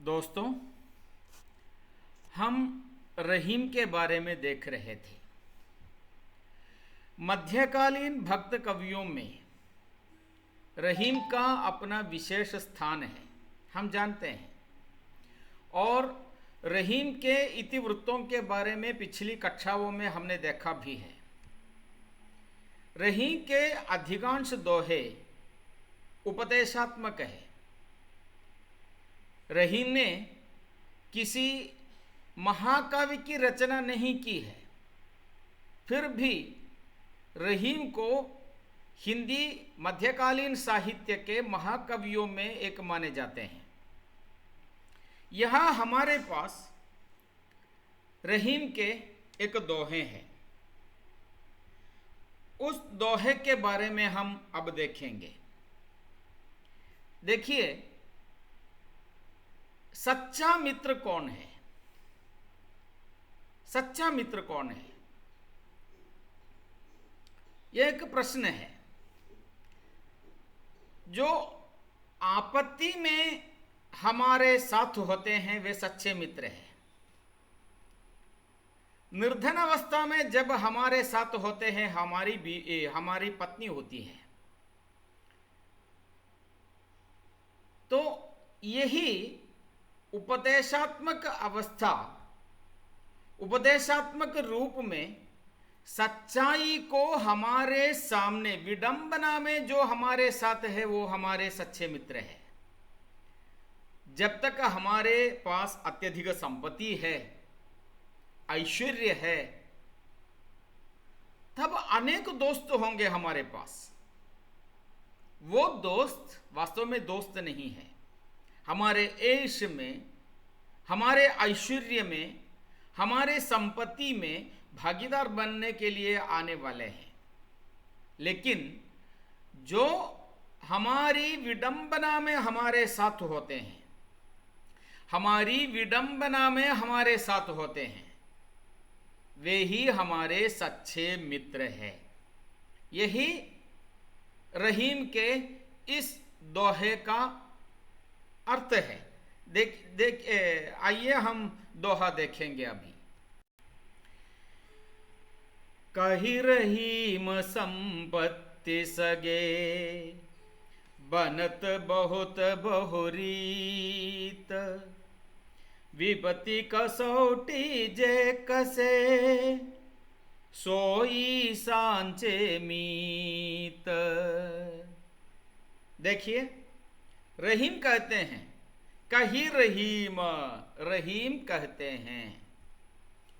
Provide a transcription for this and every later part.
दोस्तों, हम रहीम के बारे में देख रहे थे। मध्यकालीन भक्त कवियों में रहीम का अपना विशेष स्थान है, हम जानते हैं। और रहीम के इतिवृत्तों के बारे में पिछली कक्षाओं में हमने देखा भी है। रहीम के अधिकांश दोहे उपदेशात्मक है। रहीम ने किसी महाकाव्य की रचना नहीं की है, फिर भी रहीम को हिंदी मध्यकालीन साहित्य के महाकवियों में एक माने जाते हैं। यहाँ हमारे पास रहीम के एक दोहे हैं। उस दोहे के बारे में हम अब देखेंगे। देखिए, सच्चा मित्र कौन है? सच्चा मित्र कौन है? यह एक प्रश्न है। जो आपत्ति में हमारे साथ होते हैं वे सच्चे मित्र हैं। निर्धन अवस्था में जब हमारे साथ होते हैं, हमारी पत्नी होती है, तो यही उपदेशात्मक अवस्था, उपदेशात्मक रूप में सच्चाई को हमारे सामने, विडंबना में जो हमारे साथ है वो हमारे सच्चे मित्र है। जब तक हमारे पास अत्यधिक संपत्ति है, ऐश्वर्य है, तब अनेक दोस्त होंगे हमारे पास। वो दोस्त वास्तव में दोस्त नहीं है। हमारे ऐश में, हमारे ऐश्वर्य में, हमारे संपत्ति में भागीदार बनने के लिए आने वाले हैं। लेकिन जो हमारी विडंबना में हमारे साथ होते हैं, हमारी विडंबना में हमारे साथ होते हैं, वे ही हमारे सच्चे मित्र हैं। यही रहीम के इस दोहे का अर्थ है। आइए हम दोहा देखेंगे अभी। कही रहीम संपत्ति सगे, बनत बहुत बहुरीत, विपत्ति कसौटी जे कसे, सोई सांचे मीत। देखिए, रहीम कहते हैं, कही रहीम, रहीम कहते हैं,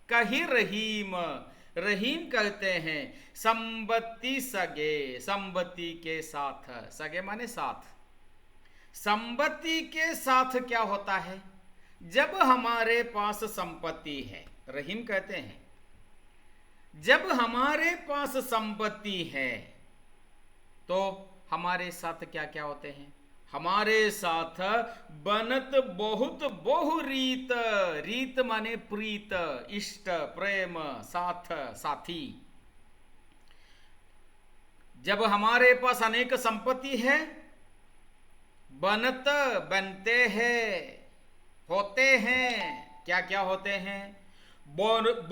कही रहीम, रहीम कहते हैं, संपत्ति सगे, संपत्ति के साथ, सगे माने साथ। संपत्ति के साथ क्या होता है? जब हमारे पास संपत्ति है, रहीम कहते हैं, जब हमारे पास संपत्ति है तो हमारे साथ क्या क्या होते हैं? हमारे साथ बनत बहुत बहुरीत, रीत माने प्रीत, इष्ट, प्रेम, साथ, साथी। जब हमारे पास अनेक संपत्ति है, बनत बनते हैं, होते हैं, क्या क्या होते हैं? बहुत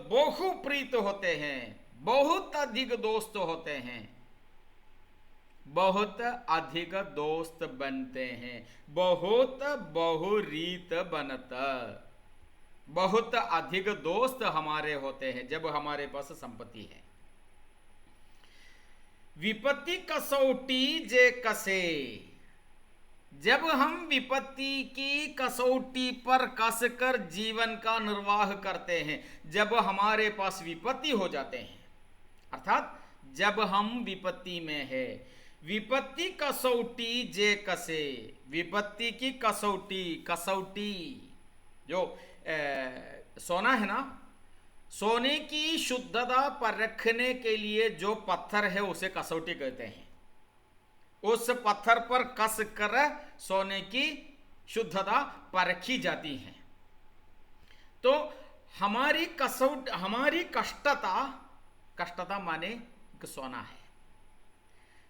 बहुप्रीत होते हैं, बहुत अधिक दोस्त होते हैं, बहुत अधिक दोस्त बनते हैं, बहुत बहुरीत बनत, बहुत अधिक दोस्त हमारे होते हैं जब हमारे पास संपत्ति है। विपत्ति कसौटी जे कसे, जब हम विपत्ति की कसौटी पर कसकर जीवन का निर्वाह करते हैं, जब हमारे पास विपत्ति हो जाते हैं, अर्थात जब हम विपत्ति में है, विपत्ति कसौटी जे कसे, विपत्ति की कसौटी, कसौटी जो सोना है ना, सोने की शुद्धता परखने के लिए जो पत्थर है उसे कसौटी कहते हैं। उस पत्थर पर कस कर सोने की शुद्धता परखी जाती है। तो हमारी कसौटी, हमारी कष्टता, कष्टता माने सोना है।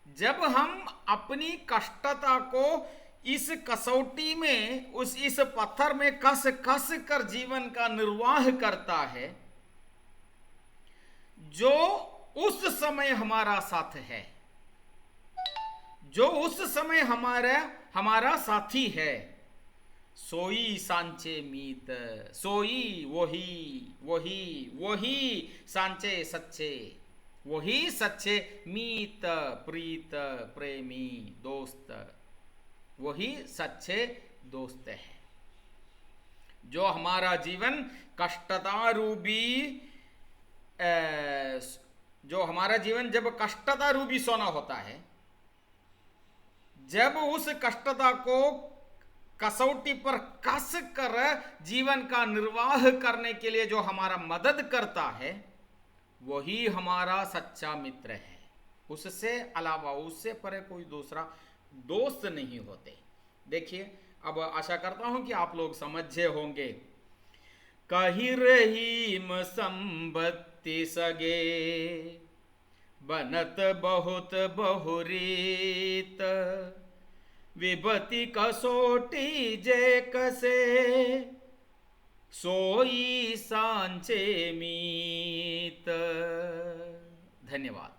जब हम अपनी कष्टता को इस कसौटी में, इस पत्थर में कस कस कर जीवन का निर्वाह करता है, जो उस समय हमारा साथ है, जो उस समय हमारा साथी है, सोई सांचे मीत, सोई वही सांचे सच्चे, वही सच्चे मीत प्रीत प्रेमी दोस्त, वही सच्चे दोस्त है। जो हमारा जीवन कष्टता रूपी, जो हमारा जीवन जब कष्टता रूपी सोना होता है, जब उस कष्टता को कसौटी पर कस कर जीवन का निर्वाह करने के लिए जो हमारा मदद करता है, वही हमारा सच्चा मित्र है। उससे अलावा, उससे परे कोई दूसरा दोस्त नहीं होते। देखिए, अब आशा करता हूं कि आप लोग समझे होंगे। कही रहीम संबत्ति सगे, बनत बहुत बहुरीत, विभति कसोटी जे कसे, सोई सांचे मीत। धन्यवाद।